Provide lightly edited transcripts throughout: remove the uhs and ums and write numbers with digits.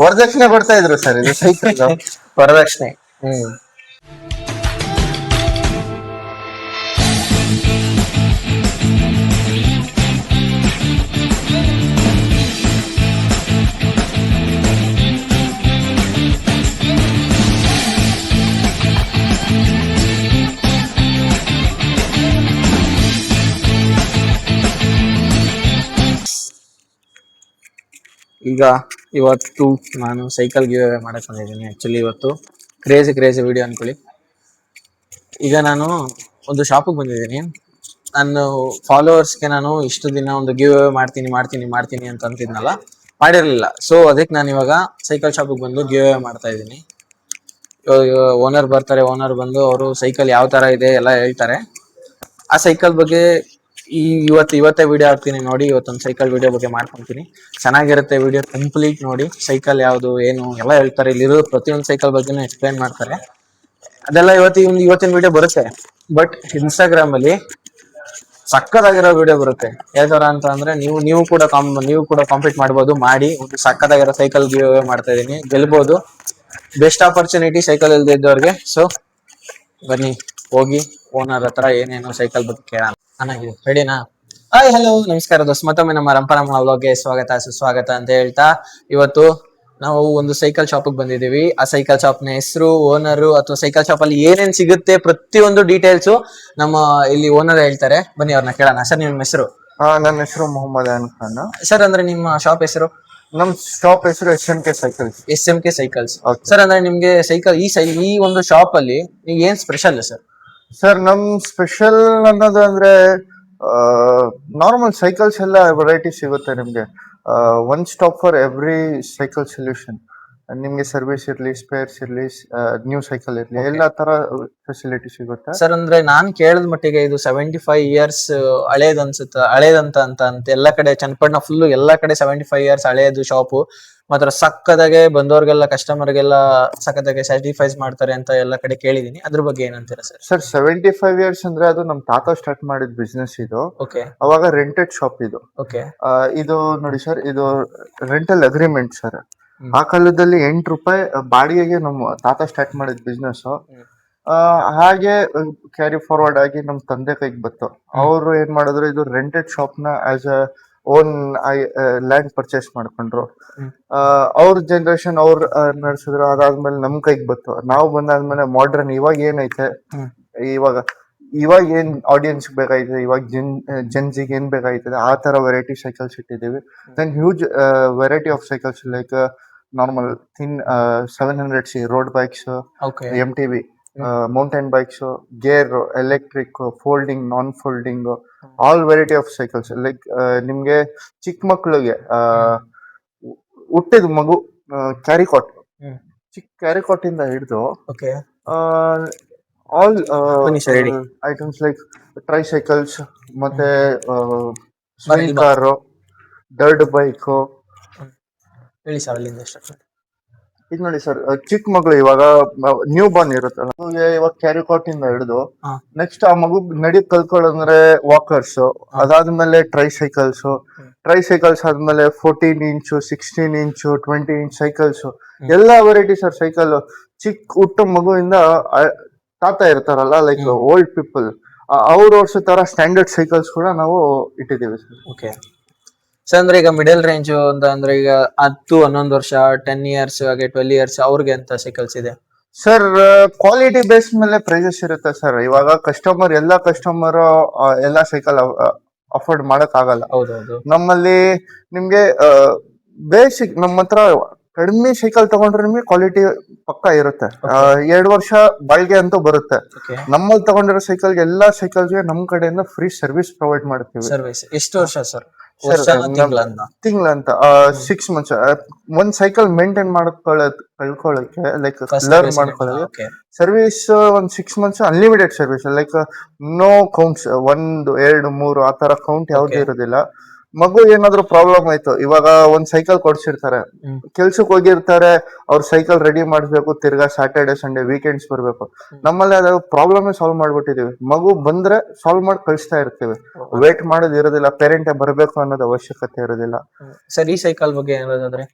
ವರದಕ್ಷಿಣೆ ಕೊಡ್ತಾ ಇದ್ರು ಸರ್ ಇದು ಸೈಕಲ್ ವರದಕ್ಷಿಣೆ. ಈಗ ಇವತ್ತು ನಾನು ಸೈಕಲ್ ಗಿವ್ ಅವೇ ಮಾಡಕ್ ಬಂದಿದ್ದೀನಿ. ಆಕ್ಚುಲಿ ಇವತ್ತು ಕ್ರೇಜಿ ವಿಡಿಯೋ ಅನ್ಕೊಳ್ಳಿ. ಈಗ ನಾನು ಒಂದು ಶಾಪಿಗೆ ಬಂದಿದ್ದೀನಿ. ನಾನು ಫಾಲೋವರ್ಸ್ಗೆ ನಾನು ಇಷ್ಟು ದಿನ ಒಂದು ಗಿವ್ ಅವೇ ಮಾಡ್ತೀನಿ ಅಂತ ಅಂತಿದ್ನಲ್ಲ, ಮಾಡಿರಲಿಲ್ಲ. ಸೊ ಅದಕ್ಕೆ ನಾನು ಇವಾಗ ಸೈಕಲ್ ಶಾಪಿಗೆ ಬಂದು ಗಿವ್ ಅವೇ ಮಾಡ್ತಾ ಇದ್ದೀನಿ. ಇವಾಗ ಓನರ್ ಬರ್ತಾರೆ, ಓನರ್ ಬಂದು ಅವರು ಸೈಕಲ್ ಯಾವ ತರ ಇದೆ ಎಲ್ಲ ಹೇಳ್ತಾರೆ. ಆ ಸೈಕಲ್ ಬಗ್ಗೆ ಇವತ್ತೇ ವಿಡಿಯೋ ಹಾಕ್ತೀನಿ ನೋಡಿ. ಇವತ್ತೊಂದು ಸೈಕಲ್ ವಿಡಿಯೋ ಬಗ್ಗೆ ಮಾಡ್ಕೊಂತೀನಿ, ಚೆನ್ನಾಗಿರುತ್ತೆ ವಿಡಿಯೋ. ಕಂಪ್ಲೀಟ್ ನೋಡಿ, ಸೈಕಲ್ ಯಾವುದು ಏನು ಎಲ್ಲ ಹೇಳ್ತಾರೆ. ಇಲ್ಲಿರೋ ಪ್ರತಿಯೊಂದು ಸೈಕಲ್ ಬಗ್ಗೆನೂ ಎಕ್ಸ್ಪ್ಲೈನ್ ಮಾಡ್ತಾರೆ. ಅದೆಲ್ಲ ಇವತ್ತಿನ ವಿಡಿಯೋ ಬರುತ್ತೆ. ಬಟ್ ಇನ್ಸ್ಟಾಗ್ರಾಮ್ ಅಲ್ಲಿ ಸಕ್ಕತ್ತಾಗಿರೋ ವಿಡಿಯೋ ಬರುತ್ತೆ. ಯಾವ ತರ ಅಂತ ಅಂದ್ರೆ ನೀವು ಕೂಡ ಕಾಂಪೀಟ್ ಮಾಡ್ಬೋದು. ಮಾಡಿ ಒಂದು ಸಕ್ಕತ್ತಾಗಿರೋ ಸೈಕಲ್ ಗಿವ್ ಮಾಡ್ತಾ ಇದೀನಿ, ಗೆಲ್ಬಹುದು. ಬೆಸ್ಟ್ ಆಪರ್ಚುನಿಟಿ ಸೈಕಲ್ ಇಲ್ದೇ ಇದ್ದವ್ರಿಗೆ. ಸೊ ಬನ್ನಿ ಹೋಗಿ ಓನರ್ ಹತ್ರ ಏನೇನು ಸೈಕಲ್ ಬಗ್ಗೆ ಕೇಳೋಣ. ಚೆನ್ನಾಗಿದೆ, ರೆಡಿನಾ? ಹಾಯ್, ಹಲೋ, ನಮಸ್ಕಾರ ದೋಸ್ತ್. ಮತ್ತೊಮ್ಮೆ ನಮ್ಮ ರಂಪರಮ್ಮ ವ್ಲಾಗ್ಗೆ ಸ್ವಾಗತ ಸುಸ್ವಾಗತ ಅಂತ ಹೇಳ್ತಾ, ಇವತ್ತು ನಾವು ಒಂದು ಸೈಕಲ್ ಶಾಪಿಗೆ ಬಂದಿದ್ದೀವಿ. ಆ ಸೈಕಲ್ ಶಾಪ್ ನ ಹೆಸರು, ಓನರು ಅಥವಾ ಸೈಕಲ್ ಶಾಪ್ ಅಲ್ಲಿ ಏನೇನ್ ಸಿಗುತ್ತೆ ಪ್ರತಿಯೊಂದು ಡೀಟೇಲ್ಸ್ ನಮ್ಮ ಇಲ್ಲಿ ಓನರ್ ಹೇಳ್ತಾರೆ. ಬನ್ನಿ ಅವ್ರನ್ನ ಕೇಳೋಣ. ಸರ್, ನಿಮ್ಮ ಹೆಸರು? ನನ್ನ ಹೆಸರು ಮೊಹಮ್ಮದ್ ಅನ್ ಖಾನ್. ಸರ್, ಅಂದ್ರೆ ನಿಮ್ಮ ಶಾಪ್ ಹೆಸರು? ನಮ್ ಶಾಪ್ ಹೆಸರು SMK cycles. SMK cycles. Sir, ಅಂದ್ರೆ ನಿಮ್ಗೆ ಸೈಕಲ್ ಈ ಒಂದು ಶಾಪ್ ಅಲ್ಲಿ ಏನ್ ಸ್ಪೆಷಲ್ ಸರ್? ಸರ್, ನಮ್ ಸ್ಪೆಷಲ್ ಅನ್ನೋದು ಅಂದ್ರೆ ನಾರ್ಮಲ್ ಸೈಕಲ್ಸ್ ಎಲ್ಲ ವೆರೈಟಿ ಸಿಗುತ್ತೆ ನಿಮ್ಗೆ. One stop for every cycle solution. ನಿಮ್ಗೆ ಸರ್ವಿಸ್ ಇರ್ಲಿ, ಸ್ಪೇರ್ಸ್ ಇರ್ಲಿ, ನ್ಯೂ ಸೈಕಲ್ ಇರ್ಲಿ, ಎಲ್ಲಾ ತರ ಫೆಸಿಲಿಟಿ ಸಿಗುತ್ತೆ. ಸರ್, ಅಂದ್ರೆ ನಾನ್ ಕೇಳಿದ ಮಟ್ಟಿಗೆ ಇದು 75 ಇಯರ್ಸ್ ಹಳೇದಂತ ಎಲ್ಲಾ ಕಡೆ ಚನ್ನಪಟ್ಟಣ ಫುಲ್ ಎಲ್ಲಾ ಕಡೆ 75 ಇಯರ್ಸ್ ಹಳೇದು ಶಾಪು. ಮಾತ್ರ ಸಕ್ಕದಾಗೆ ಬಂದವ್ರಿಗೆಲ್ಲ ಕಸ್ಟಮರ್ಗೆಲ್ಲ ಸಕ್ಕದಾಗೆ ಸ್ಯಾಟಿಸ್ಫೈಸ್ ಮಾಡ್ತಾರೆ ಅಂತ ಎಲ್ಲಾ ಕಡೆ ಕೇಳಿದೀನಿ. ಅದ್ರ ಬಗ್ಗೆ ಏನಂತೀರಾ ಸರ್? ಸರ್, 75 ಇಯರ್ಸ್ ಅಂದ್ರೆ ಅದು ನಮ್ ತಾತ ಸ್ಟಾರ್ಟ್ ಮಾಡಿದ ಬಿಸ್ನೆಸ್ ಇದು. ಓಕೆ. ಅವಾಗ ರೆಂಟೆಡ್ ಶಾಪ್ ಇದು. ಓಕೆ. ಇದು ನೋಡಿ ಸರ್, ಇದು ರೆಂಟಲ್ ಅಗ್ರಿಮೆಂಟ್ ಸರ್. ಆ ಕಾಲದಲ್ಲಿ ₹8 ಬಾಡಿಗೆಗೆ ನಮ್ಮ ತಾತ ಸ್ಟಾರ್ಟ್ ಮಾಡಿದ ಬಿಸ್ನೆಸ್. ಹಾಗೆ ಕ್ಯಾರಿ ಫಾರ್ವರ್ಡ್ ಆಗಿ ನಮ್ ತಂದೆ ಕೈಗೆ ಬಂತು. ಅವರು ಏನ್ ಮಾಡಿದ್ರು, ಇದು ರೆಂಟೆಡ್ ಶಾಪ್ ನ as a own land purchase ಮಾಡ್ಕೊಂಡ್ರು. ಅವ್ರ ಜನರೇಷನ್ ಅವ್ರು ನಡೆಸಿದ್ರು. ಅದಾದ್ಮೇಲೆ ನಮ್ ಕೈಗೆ ಬಂತು. ನಾವು ಬಂದಾದ್ಮೇಲೆ ಮಾಡ್ರನ್ ಇವಾಗ ಏನೈತೆ, ಇವಾಗ ಏನ್ ಆಡಿಯನ್ಸ್ ಬೇಕಾಯ್ತದೆ, ಇವಾಗ ಜನ್ಸಿಗೆ ಏನ್ ಬೇಕಾಯ್ತದೆ ಆ ತರ ವೆರೈಟಿ ಸೈಕಲ್ಸ್ ಇಟ್ಟಿದ್ದೀವಿ. Then huge variety of cycles like normal thin 700C road bikes, MTB mountain bikes, gear, electric, folding, non folding, all variety of cycles. Like ನಿಮ್ಗೆ ಚಿಕ್ಕ ಮಕ್ಳಿಗೆ ಹುಟ್ಟಿದ ಮಗು ಕ್ಯಾರಿಕಾಟ್, ಚಿಕ್ಕ ಕ್ಯಾರಿಕಾಟ್ ಇಂದ ಹಿಡಿದು ಆಲ್ ಐಟಮ್ಸ್ ಲೈಕ್ ಟ್ರೈಸೈಕಲ್ಸ್, ಮತ್ತೆ ಸ್ವಿಂಗ್ ಕಾರು, ಡರ್ಟ್ ಬೈಕ್. ಹೇಳಿ ಸರ್, ಅಲ್ಲಿಂದ ಈಗ ನೋಡಿ ಸರ್, ಚಿಕ್ಕ ಮಗಳು ಇವಾಗ ನ್ಯೂ ಬಾರ್ನ್ ಇರುತ್ತಲ್ಲ, ಇವಾಗ ಕ್ಯಾರಿಕಾಟ್ ಇಂದ ಹಿಡಿದು ನೆಕ್ಸ್ಟ್ ಆ ಮಗು ನಡಿ ಕಲ್ಕೊಳ್ಳೋದಂದ್ರೆ ವಾಕರ್ಸ್. ಅದಾದ್ಮೇಲೆ ಟ್ರೈಸೈಕಲ್ಸ್ ಆದ್ಮೇಲೆ 14 ಇಂಚು, 16 ಇಂಚು, 20 ಇಂಚ್ ಸೈಕಲ್ಸ್, ಎಲ್ಲಾ ವೆರೈಟಿ ಸರ್ ಸೈಕಲ್. ಚಿಕ್ಕ ಹುಟ್ಟು ಮಗುವಿಂದ ತಾತ ಇರ್ತಾರಲ್ಲ, ಲೈಕ್ ಓಲ್ಡ್ ಪೀಪಲ್, ಅವ್ರು ಓಡಿಸೋ ತರ ಸ್ಟ್ಯಾಂಡರ್ಡ್ ಸೈಕಲ್ಸ್ ಕೂಡ ನಾವು ಇಟ್ಟಿದ್ದೀವಿ ಸರ್. ಓಕೆ ಸರ್, ಅಂದ್ರೆ ಈಗ ಮಿಡಲ್ ರೇಂಜ್ ಅಂತ ಅಂದ್ರೆ ಈಗ 10-11 ವರ್ಷ, 10 ಇಯರ್ಸ್ ಹಾಗೆ 12 ಇಯರ್ಸ್ ಅವ್ರಿಗೆ ಅಂತ ಸೈಕಲ್ಸ್ ಇದೆ ಸರ್. ಕ್ವಾಲಿಟಿ ಬೇಸ್ ಮೇಲೆ ಪ್ರೈಸಸ್ ಇರುತ್ತೆ ಸರ್. ಇವಾಗ ಎಲ್ಲಾ ಕಸ್ಟಮರ್ ಎಲ್ಲಾ ಸೈಕಲ್ ಅಫೋರ್ಡ್ ಮಾಡಕ್ ಆಗಲ್ಲ. ಹೌದೌದು. ನಮ್ಮಲ್ಲಿ ನಿಮ್ಗೆ ಬೇಸಿಕ್ ನಮ್ಮ ಹತ್ರ ಕಡಿಮೆ ಸೈಕಲ್ ತಗೊಂಡ್ರೆ ನಿಮ್ಗೆ ಕ್ವಾಲಿಟಿ ಪಕ್ಕ ಇರುತ್ತೆ. 2 ವರ್ಷ ಬಾಳ್ಗೆ ಅಂತೂ ಬರುತ್ತೆ. ನಮ್ಮಲ್ಲಿ ತಗೊಂಡಿರೋ ಸೈಕಲ್ಗೆ ಎಲ್ಲಾ ಸೈಕಲ್ಗೆ ನಮ್ ಕಡೆಯಿಂದ ಫ್ರೀ ಸರ್ವಿಸ್ ಪ್ರೊವೈಡ್ ಮಾಡ್ತೀವಿ. ಸರ್ವಿಸ್ ಎಷ್ಟು ವರ್ಷ ಸರ್? ತಿಂಗಳಂತ 6 months. ಒಂದ್ ಸೈಕಲ್ ಮೇಂಟೈನ್ ಕಳ್ಕೊಳ್ಳಕ್ಕೆ ಲೈಕ್ ಲರ್ನ್ ಮಾಡ್ಕೊಳ್ಳೋಕೆ ಸರ್ವಿಸ್ ಒಂದ್ 6 months unlimited service. Like no counts, 1, 2, 3 ಆ ತರ ಕೌಂಟ್ ಯಾವ್ದು ಇರೋದಿಲ್ಲ. ಮಗು ಏನಾದ್ರು ಪ್ರಾಬ್ಲಮ್ ಆಯ್ತು, ಇವಾಗ ಒಂದ್ ಸೈಕಲ್ ಕೊಡ್ಸಿರ್ತಾರೆ, ಕೆಲ್ಸಕ್ಕೆ ಹೋಗಿರ್ತಾರೆ, ಅವ್ರ ಸೈಕಲ್ ರೆಡಿ ಮಾಡಿಸ್ಬೇಕು, ತಿರ್ಗಾ ಸ್ಯಾಟರ್ಡೆ ಸಂಡೇ ವೀಕೆಂಡ್ಸ್ ಬರ್ಬೇಕು. ನಮ್ಮಲ್ಲಿ ಅದ ಪ್ರಾಬ್ಲಮ್ ಸಾಲ್ವ್ ಮಾಡ್ಬಿಟ್ಟಿದೀವಿ. ಮಗು ಬಂದ್ರೆ ಸಾಲ್ವ್ ಮಾಡಿ ಕಳಿಸ್ತಾ ಇರ್ತೀವಿ. ವೇಟ್ ಮಾಡೋದು ಇರೋದಿಲ್ಲ, ಪೇರೆಂಟ್ ಬರ್ಬೇಕು ಅನ್ನೋದು ಅವಶ್ಯಕತೆ ಇರೋದಿಲ್ಲ ಸರ್. ಈ ಸೈಕಲ್ ಬಗ್ಗೆ ಹೇಳೋದಾದ್ರೆ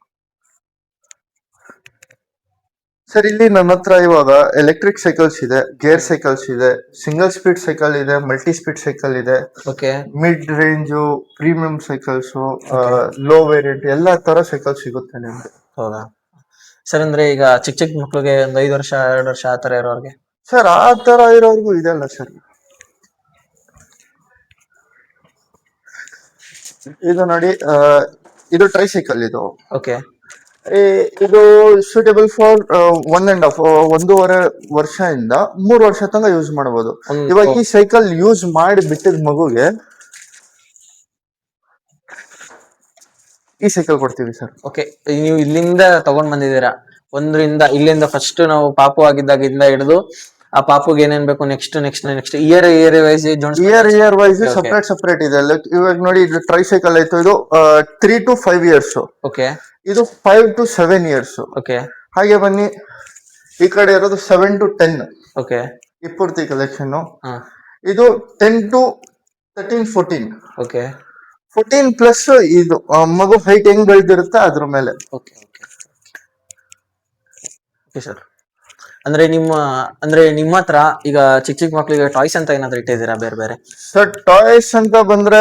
ಸರ್ ಇಲ್ಲಿ ನನ್ನ ಹತ್ರ ಇವಾಗ ಎಲೆಕ್ಟ್ರಿಕ್ ಸೈಕಲ್ಸ್ ಇದೆ, ಗೇರ್ ಸೈಕಲ್ಸ್ ಇದೆ, ಸಿಂಗಲ್ ಸ್ಪೀಡ್ ಸೈಕಲ್ ಇದೆ, ಮಲ್ಟಿ ಸ್ಪೀಡ್ ಸೈಕಲ್ ಇದೆ, okay mid range, premium cycles, low variant ಎಲ್ಲಾ ತರ ಸೈಕಲ್ ಸಿಗುತ್ತೆ ನಿಮ್ಗೆ. ಹೌದಾ ಸರ್? ಅಂದ್ರೆ ಈಗ ಚಿಕ್ಕ ಚಿಕ್ಕ ಮಕ್ಳಿಗೆ ಒಂದ್ 5 ವರ್ಷ 2 ವರ್ಷ ಆತರ ಇರೋರ್ಗೆ. ಸರ್ ಆ ತರ ಇರೋರ್ಗು ಇದೆಲ್ಲ ಸರ್. ಇದು ನೋಡಿ, ಇದು ಟ್ರೈಸೈಕಲ್ ಇದು. ಓಕೆ ಇದು ಸೂಟೇಬಲ್ ಫಾರ್ 1.5 ಒಂದೂವರೆ ವರ್ಷದಿಂದ 3 ವರ್ಷ ತನಕ ಯೂಸ್ ಮಾಡಬಹುದು. ಇವಾಗ ಈ ಸೈಕಲ್ ಯೂಸ್ ಮಾಡಿ ಬಿಟ್ಟಿದ ಮಗುಗೆ ಈ ಸೈಕಲ್ ಕೊಡ್ತೀವಿ ಸರ್. ಓಕೆ, ನೀವು ಇಲ್ಲಿಂದ ತಗೊಂಡ್ ಬಂದಿದ್ದೀರಾ, ಇಲ್ಲಿಂದ ಫಸ್ಟ್ ನಾವು ಪಾಪು ಆಗಿದ್ದಾಗಿಂದ ಹಿಡಿದು ಆ ಪಾಪುಗೆ ಏನೇನ್ ಬೇಕು next year wise year wise separate ಇದೆ. ಇವಾಗ ನೋಡಿ, ಇದು ಟ್ರೈಸೈಕಲ್ ಆಯ್ತು, ಇದು 3 to 5 years. ಓಕೆ, ಇದು 5 to 7 years. ಓಕೆ ಹಾಗೆ ಬನ್ನಿ, ಈ ಕಡೆ ಇರೋದು 7 to 10. ಓಕೆ, ಈ ಪೂರ್ತಿ ಕಲೆಕ್ಷನ್. ಇದು 10 to 13, 14. ಓಕೆ 14 ಪ್ಲಸ್ ಇದು ಮಗು ಹೈಟ್ ಹೆಂಗ್ ಬೆಳೆದಿರುತ್ತೆ ಅದ್ರ ಮೇಲೆ. Okay sir. ಅಂದ್ರೆ ನಿಮ್ಮ ಹತ್ರ ಈಗ ಚಿಕ್ಕ ಮಕ್ಳಿಗೆ ಟಾಯ್ಸ್ ಅಂತ ಏನಾದ್ರು ಇಟ್ಟಿದ್ದೀರಾ ಬೇರೆ ಬೇರೆ? ಸರ್ ಟಾಯ್ಸ್ ಅಂತ ಬಂದ್ರೆ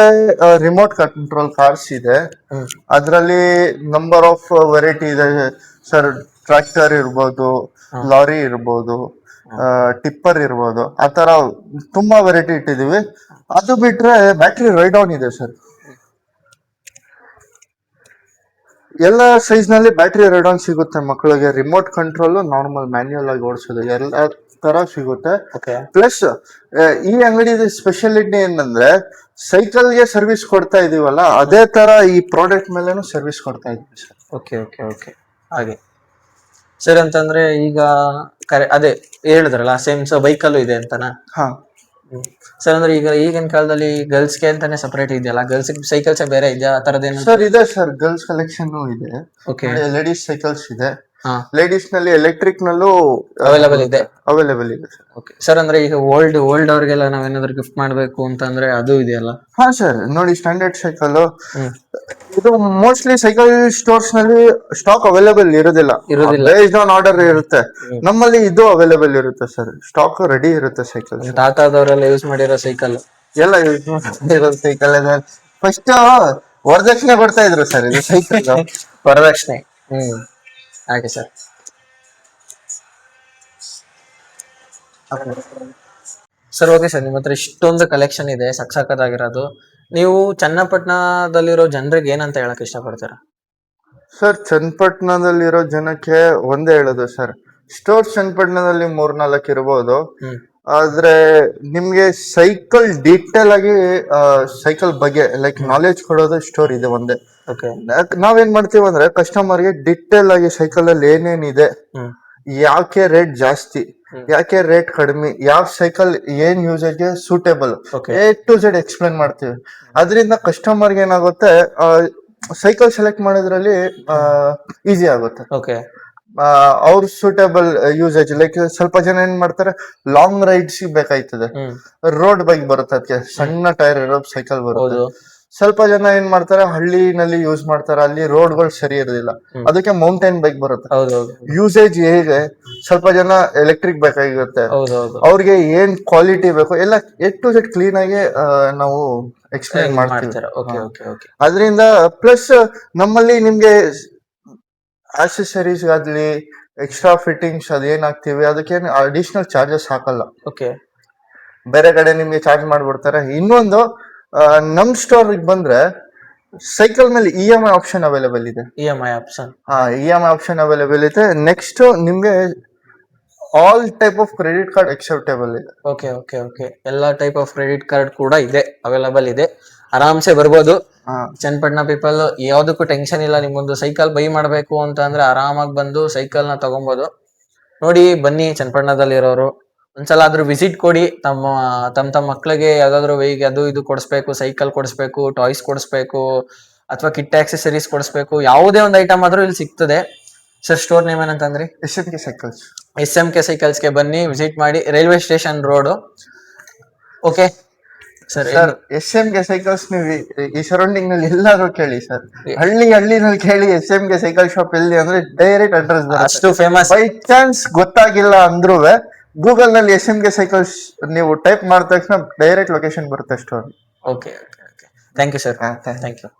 ರಿಮೋಟ್ ಕಂಟ್ರೋಲ್ ಕಾರ್ಸ್ ಇದೆ, ಅದರಲ್ಲಿ ನಂಬರ್ ಆಫ್ ವೆರೈಟಿ ಇದೆ ಸರ್. ಟ್ರ್ಯಾಕ್ಟರ್ ಇರ್ಬೋದು, ಲಾರಿ ಇರ್ಬೋದು, ಟಿಪ್ಪರ್ ಇರ್ಬೋದು, ಆ ತರ ತುಂಬಾ ವೆರೈಟಿ ಇಟ್ಟಿದೀವಿ. ಅದು ಬಿಟ್ರೆ ಬ್ಯಾಟ್ರಿ ರೈಡ್ ಆನ್ ಇದೆ ಸರ್. ಎಲ್ಲ ಸೈಜ್ ನಲ್ಲಿ ಬ್ಯಾಟ್ರಿ ರೈಡ್ ಆನ್ ಸಿಗುತ್ತೆ ಮಕ್ಕಳಿಗೆ. ರಿಮೋಟ್ ಕಂಟ್ರೋಲ್, ನಾರ್ಮಲ್ ಮ್ಯಾನ್ಯುಯಲ್ ಆಗಿ ಓಡಿಸೋದು ಎಲ್ಲ ತರ ಸಿಗುತ್ತೆ. ಪ್ಲಸ್ ಈ ಅಂಗಡಿ ಸ್ಪೆಷಾಲಿಟಿ ಏನಂದ್ರೆ ಸೈಕಲ್ಗೆ ಸರ್ವಿಸ್ ಕೊಡ್ತಾ ಇದೀವಲ್ಲ, ಅದೇ ತರ ಈ ಪ್ರಾಡಕ್ಟ್ ಮೇಲೆನೂ ಸರ್ವಿಸ್ ಕೊಡ್ತಾ ಇದೀವಿ ಸರ್. ಓಕೆ ಹಾಗೆ ಸರ್. ಅಂತಂದ್ರೆ ಈಗ ಅದೇ ಹೇಳಿದ್ರಲ್ಲ, ಸೇಮ್ ಬೈಕಲ್ಲೂ ಇದೆ ಅಂತನಾ? ಹಾ ಸರ್. ಅಂದ್ರೆ ಈಗ ಈಗಿನ ಕಾಲದಲ್ಲಿ ಗರ್ಲ್ಸ್ಗೆ ಅಂತಾನೆ ಸಪರೇಟ್ ಇದೆಯಲ್ಲ, ಗರ್ಲ್ಸ್ ಸೈಕಲ್ಸ್ ಬೇರೆ ಇದೆಯಾ ಆ ತರದೇನು? ಸರ್ ಇದೆ ಸರ್, ಗರ್ಲ್ಸ್ ಕಲೆಕ್ಷನ್ ಇದೆ. ಲೇಡೀಸ್ ಸೈಕಲ್ಸ್ ಇದೆ. ಲೇಡೀಸ್ ನಲ್ಲಿ ಎಲೆಕ್ಟ್ರಿಕ್ ನಲ್ಲೂ ಅವೈಲೇಬಲ್ ಇದೆ ಸರ್. Okay sir. ಅಂದ್ರೆ ಈಗ ಓಲ್ಡ್ ಅವ್ರಿಗೆಲ್ಲ ನಾವೇನಾದ್ರು ಗಿಫ್ಟ್ ಮಾಡ್ಬೇಕು ಅಂತಂದ್ರೆ ಅದು ಇದೆಯಲ್ಲ? ಹಾ ಸರ್, ನೋಡಿ ಸ್ಟ್ಯಾಂಡರ್ಡ್ ಸೈಕಲ್ ಇದು ಮೋಸ್ಟ್ಲಿ ಸೈಕಲ್ ಸ್ಟೋರ್ಸ್ ನಲ್ಲಿ ಸ್ಟಾಕ್ ಅವೈಲೇಬಲ್ ಇರೋದಿಲ್ಲ, ಬೇಸ್ಡ್ ಆನ್ ಆರ್ಡರ್ ಇರುತ್ತೆ. ನಮ್ಮಲ್ಲಿ ಇದು ಅವೈಲೇಬಲ್ ಇರುತ್ತೆ ಸರ್, ಸ್ಟಾಕ್ ರೆಡಿ ಇರುತ್ತೆ ಸೈಕಲ್. ತಾತದವರೆಲ್ಲ ಯೂಸ್ ಮಾಡಿರೋ ಸೈಕಲ್ ಎಲ್ಲ ಯೂಸ್ ಮಾಡಿರೋ ಸೈಕಲ್. ಫಸ್ಟ್ ವರದಕ್ಷಿಣೆ ಕೊಡ್ತಾ ಇದ್ರು ಸರ್, ಇದು ಸೈಕಲ್ ವರದಕ್ಷಿಣೆ. ಹಾಗೆ ಸರ್. ಸರ್ ಓಕೆ ಸರ್, ನಿಮ್ಮ ಹತ್ರ ಇಷ್ಟೊಂದು ಕಲೆಕ್ಷನ್ ಇದೆ, ಸಕ್ಕತ್ತಾಗಿರೋದು. ನೀವು ಚನ್ನಪಟ್ಟಣದಲ್ಲಿರೋ ಜನರಿಗೆ ಏನಂತ ಹೇಳಕ್ ಇಷ್ಟಪಡ್ತೀರಾ? ಸರ್ ಚನ್ನಪಟ್ಟಣದಲ್ಲಿರೋ ಜನಕ್ಕೆ ಒಂದೇ ಹೇಳೋದು ಸರ್, ಸ್ಟೋರ್ ಚನ್ನಪಟ್ಟಣದಲ್ಲಿ 3-4 ಇರ್ಬೋದು, ಆದ್ರೆ ನಿಮ್ಗೆ ಸೈಕಲ್ ಡೀಟೇಲ್ ಆಗಿ ಸೈಕಲ್ ಬಗ್ಗೆ ಲೈಕ್ ನಾಲೆಜ್ ಕೊಡೋದು ಸ್ಟೋರ್ ಇದೆ ಒಂದೇ. ನಾವೇನ್ ಮಾಡ್ತೀವಿ ಅಂದ್ರೆ ಕಸ್ಟಮರ್ಗೆ ಡೀಟೇಲ್ ಆಗಿ ಸೈಕಲ್ ಅಲ್ಲಿ ಏನೇನಿದೆ, ಯಾಕೆ ರೇಟ್ ಜಾಸ್ತಿ, ಯಾಕೆ ರೇಟ್ ಕಡಿಮೆ, ಯಾವ ಸೈಕಲ್ ಏನ್ ಯೂಸೇಜ್ಗೆ suitable, A to Z explain ಮಾಡ್ತೀವಿ. ಅದರಿಂದ ಕಸ್ಟಮರ್ಗೆ ಏನಾಗುತ್ತೆ, ಸೈಕಲ್ ಸೆಲೆಕ್ಟ್ ಮಾಡೋದ್ರಲ್ಲಿ ಈಸಿ ಆಗುತ್ತೆ. ಅವ್ರ ಸೂಟೇಬಲ್ ಯೂಸೇಜ್. ಲೈಕ್ ಸ್ವಲ್ಪ ಜನ ಏನ್ ಮಾಡ್ತಾರೆ, ಲಾಂಗ್ ರೈಡ್ಸ್ ಬೇಕಾಯ್ತದೆ, ರೋಡ್ ಬೈಕ್ ಬರುತ್ತೆ, ಅದಕ್ಕೆ ಸಣ್ಣ ಟೈರ್ ಇರೋ ಸೈಕಲ್ ಬರುತ್ತೆ. ಸ್ವಲ್ಪ ಜನ ಏನ್ ಮಾಡ್ತಾರೆ, ಹಳ್ಳಿನಲ್ಲಿ ಯೂಸ್ ಮಾಡ್ತಾರೆ, ಅಲ್ಲಿ ರೋಡ್ಗಳು ಸರಿ ಇರೋದಿಲ್ಲ, ಅದಕ್ಕೆ ಮೌಂಟೇನ್ ಬೈಕ್ ಬರುತ್ತೆ. ಯೂಸೇಜ್ ಹೇಗೆ, ಸ್ವಲ್ಪ ಜನ ಎಲೆಕ್ಟ್ರಿಕ್ ಬೇಕಾಗಿರುತ್ತೆ, ಅವ್ರಿಗೆ ಏನ್ ಕ್ವಾಲಿಟಿ ಬೇಕು ಎಲ್ಲ A to Z ಕ್ಲೀನ್ ಆಗಿ ನಾವು ಎಕ್ಸ್ಪ್ಲೈನ್ ಮಾಡ್ತೀವಿ. ಅದರಿಂದ ಪ್ಲಸ್ ನಮ್ಮಲ್ಲಿ ನಿಮ್ಗೆ ಆಕ್ಸೆಸರೀಸ್ ಆಗ್ಲಿ, ಎಕ್ಸ್ಟ್ರಾ ಫಿಟ್ಟಿಂಗ್ಸ್ ಅದೇನ್ ಹಾಕ್ತಿವಿ ಅದಕ್ಕೇನು ಅಡಿಷನಲ್ ಚಾರ್ಜಸ್ ಹಾಕಲ್ಲ. ಬೇರೆ ಕಡೆ ನಿಮ್ಗೆ ಚಾರ್ಜ್ ಮಾಡ್ಬಿಡ್ತಾರೆ. ಇನ್ನೊಂದು, ನಮ್ ಸ್ಟೋರ್ ಬಂದ್ರೆ ಸೈಕಲ್ ಮೇಲೆ EMI ಆಪ್ಷನ್ ಅವೈಲೇಬಲ್ ಇದೆ. EMI option? EMI option available ಇದೆ. ನೆಕ್ಸ್ಟ್ ನಿಮ್ಗೆ all type of credit card acceptable ಇದೆ. ಓಕೆ ಎಲ್ಲಾ ಟೈಪ್ ಆಫ್ ಕ್ರೆಡಿಟ್ ಕಾರ್ಡ್ ಕೂಡ ಇದೆ, ಅವೈಲೇಬಲ್ ಇದೆ. ಆರಾಮ್ಸೆ ಬರ್ಬೋದು. ಚನ್ನಪಟ್ಟಣ ಪೀಪಲ್ ಯಾವ್ದಕ್ಕೂ ಟೆನ್ಷನ್ ಇಲ್ಲ. ನಿಮ್ಗೊಂದು ಸೈಕಲ್ ಬೈ ಮಾಡ್ಬೇಕು ಅಂತ ಅಂದ್ರೆ ಆರಾಮಾಗಿ ಬಂದು ಸೈಕಲ್ ನ ತಗೊಬಹುದು. ನೋಡಿ, ಬನ್ನಿ ಚನ್ನಪಟ್ಟಣದಲ್ಲಿರೋರು ಒಂದ್ಸಲ ಆದ್ರೂ ವಿಸಿಟ್ ಕೊಡಿ. ತಮ್ಮ ಮಕ್ಳಿಗೆ ಯಾವ್ದಾದ್ರು ವೈಗೆ ಅದು ಇದು ಕೊಡಿಸ್ಬೇಕು, ಸೈಕಲ್ ಕೊಡಿಸ್ಬೇಕು, ಟಾಯ್ಸ್ ಕೊಡಿಸ್ಬೇಕು, ಅಥವಾ ಕಿಟ್ ಆಕ್ಸೆಸರೀಸ್ ಕೊಡಿಸ್ಬೇಕು, ಯಾವುದೇ ಒಂದು ಐಟಮ್ ಆದ್ರೂ ಇಲ್ಲಿ ಸಿಗ್ತದೆ. ಸರ್ ಸ್ಟೋರ್ ನೇಮ್ ಏನಂತಂದ್ರಿ? SMK ಸೈಕಲ್ಸ್ಗೆ ಬನ್ನಿ, ವಿಸಿಟ್ ಮಾಡಿ. Railway station road. Okay sir sir SMK cycles ನೀವು ಈ ಸರೌಂಡಿಂಗ್ ನಲ್ಲಿ ಎಲ್ಲಾದ್ರೂ ಕೇಳಿ ಸರ್, ಹಳ್ಳಿನಲ್ಲಿ ಕೇಳಿ SMK ಸೈಕಲ್ ಶಾಪ್ ಎಲ್ಲಿ ಅಂದ್ರೆ ಡೈರೆಕ್ಟ್ ಅಡ್ರೆಸ್ ಬರುತ್ತೆ. ಅಷ್ಟು ಫೇಮಸ್. ಬೈ ಚಾನ್ಸ್ ಗೊತ್ತಾಗಿಲ್ಲ ಅಂದ್ರೂ ಗೂಗಲ್ ನಲ್ಲಿ SMK ಸೈಕಲ್ಸ್ ನೀವು ಟೈಪ್ ಮಾಡಿದ ತಕ್ಷಣ ಡೈರೆಕ್ಟ್ ಲೊಕೇಶನ್ ಬರುತ್ತೆ store. Okay thank you sir, thank you.